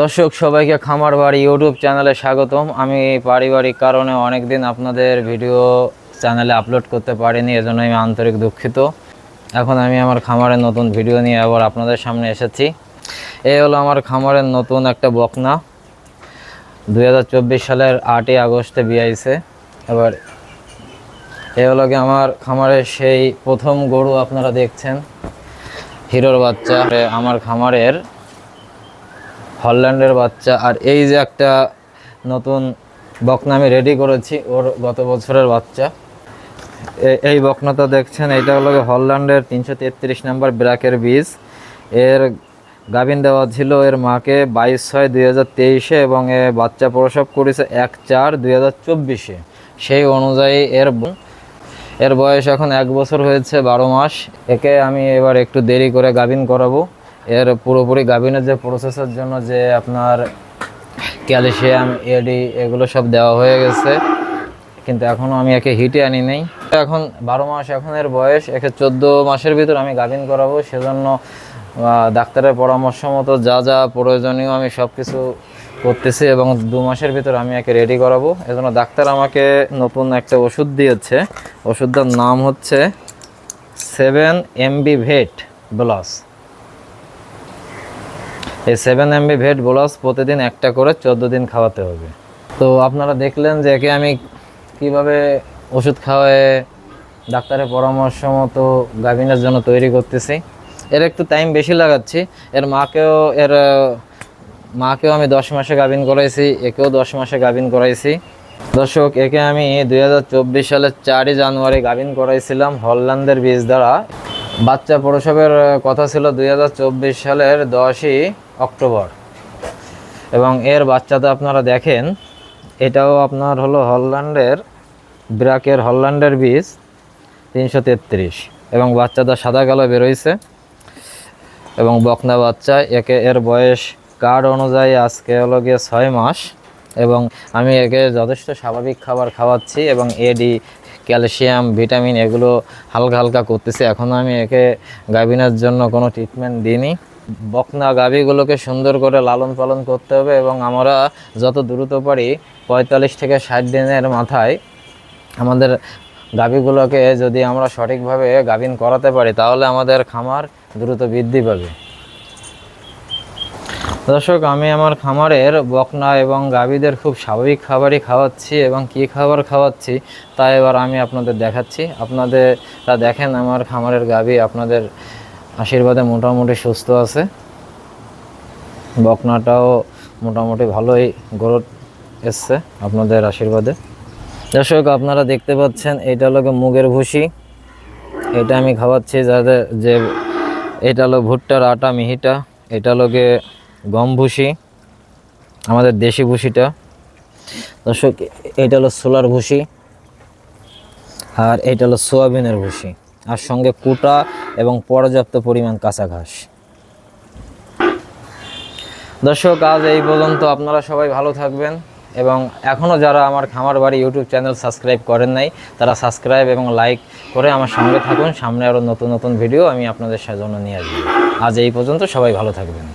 দর্শক সবাইকে খামার বাড়ি ইউটিউব চ্যানেলে স্বাগতম। আমি পারিবারিক কারণে অনেক দিন আপনাদের ভিডিও চ্যানেলে আপলোড করতে পারিনি, এজন্য আমি আন্তরিক দুঃখিত। এখন আমি আমার খামারের নতুন ভিডিও নিয়ে আবার আপনাদের সামনে এসেছি। এই হলো আমার খামারের নতুন একটা বকনা, 2024 সালের 8ই আগস্টে বিয়াইছে। এবার এই হলো কি আমার খামারের সেই প্রথম গরু আপনারা দেখছেন, হিরোর বাচ্চা। আমার খামারের হল্যান্ডের বাচ্চা। আর এই যে একটা নতুন বকনা আমি রেডি করেছি, ওর গত বছরের বাচ্চা। এই বকনাটা দেখছেন, এটা হলো হল্যান্ডের 333 নম্বর ব্র্যাকের বীজ। এর গাভিন দেওয়া ছিল এর মাকে 22/6/2023 এবং এ বাচ্চা প্রসব করেছে 1/4/2024। সেই অনুযায়ী এর বয়স এখন 1 বছর হয়েছে 12 মাস। একে আমি এবার একটু দেরি করে গাভিন করাবো। এর পুরোপুরি গাভিনের যে প্রসেসের জন্য যে আপনার ক্যালসিয়াম, এডি এগুলো সব দেওয়া হয়ে গেছে, কিন্তু এখনও আমি একে হিটে আনি নেই। এখন 12 মাস এখন এর বয়স, একে 14 মাসের ভিতর আমি গাভিন করাবো। সেজন্য ডাক্তারের পরামর্শ মতো যা যা প্রয়োজনীয় আমি সব কিছু করতেছি এবং 2 মাসের ভিতর আমি একে রেডি করাবো। এজন্য ডাক্তার আমাকে নতুন একটা ওষুধ দিয়েছে। ওষুধটার নাম হচ্ছে 7MB ভেট প্লাস। এই 7MB ভেট প্লাস প্রতিদিন একটা করে 14 দিন খাওয়াতে হবে। তো আপনারা দেখলেন যে একে আমি কিভাবে ওষুধ খাওয়ায় ডাক্তারের পরামর্শ মতো গাভিনের জন্য তৈরি করতেছি। এর একটু টাইম বেশি লাগাচ্ছি। এর মাকেও আমি 10 মাসে গাভিন করাইছি, একেও 10 মাসে গাভিন করাইছি। দর্শক, একে আমি 2024 সালের 4 জানুয়ারি গাভিন করাইছিলাম হল্যান্ডের বীজ দ্বারা। বাচ্চা প্রসবের কথা ছিল 2024 সালের 10ই অক্টোবর। এবং এর বাচ্চাটা আপনারা দেখেন, এটাও আপনার হলো হল্যান্ডের ব্র্যাকের হল্যান্ডের বীজ 333 এবং বাচ্চাটা সাদা কালো বেরোইছে এবং বকনা বাচ্চা। এর বয়স কার্ড অনুযায়ী আজকে হলো গিয়ে 6 মাস এবং আমি একে যথেষ্ট স্বাভাবিক খাবার খাওয়াচ্ছি এবং এডি, ক্যালসিয়াম, ভিটামিন এগুলো হালকা হালকা করতেছি। এখনও আমি একে গাভিনের জন্য কোনো ট্রিটমেন্ট দিইনি। বকনা গাভিগুলোকে সুন্দর করে লালন পালন করতে হবে এবং আমরা যত দ্রুত পারি 45 থেকে 60 দিনের মাথায় আমাদের গাভিগুলোকে যদি আমরা সঠিকভাবে গাভিন করাতে পারি, তাহলে আমাদের খামার দ্রুত বৃদ্ধি পাবে। দর্শক, আমি আমার খামারের বকনা এবং গাভীদের খুব স্বাভাবিক খাবারই খাওয়াচ্ছি এবং কী খাবার খাওয়াচ্ছি তা এবার আমি আপনাদের দেখাচ্ছি। আপনারা দেখেন আমার খামারের গাভী আপনাদের আশীর্বাদে মোটামুটি সুস্থ আছে। বকনাটাও মোটামুটি ভালোই গ্রোথ এসছে আপনাদের আশীর্বাদে। দর্শক, আপনারা দেখতে পাচ্ছেন এটা হলো মুগের ভুসি। এটা আমি খাওয়াচ্ছি যাদের যে এটা হলো ভুট্টার আটা মিহিটা। এটা হলো গম ভুসি, আমাদের দেশি ভুসিটা। দর্শক, এটা হলো সোলার ভুসি আর এটা হলো সোয়াবিনের ভুসি, আর সঙ্গে কুটা এবং পর্যাপ্ত পরিমাণ কাঁচা ঘাস। দর্শক, আজ এই পর্যন্ত। আপনারা সবাই ভালো থাকবেন এবং এখনও যারা আমার খামার বাড়ি ইউটিউব চ্যানেল সাবস্ক্রাইব করেন নাই, তারা সাবস্ক্রাইব এবং লাইক করে আমার সঙ্গে থাকুন। সামনে আরও নতুন নতুন ভিডিও আমি আপনাদের জন্য নিয়ে আসবো। আজ এই পর্যন্ত, সবাই ভালো থাকবেন।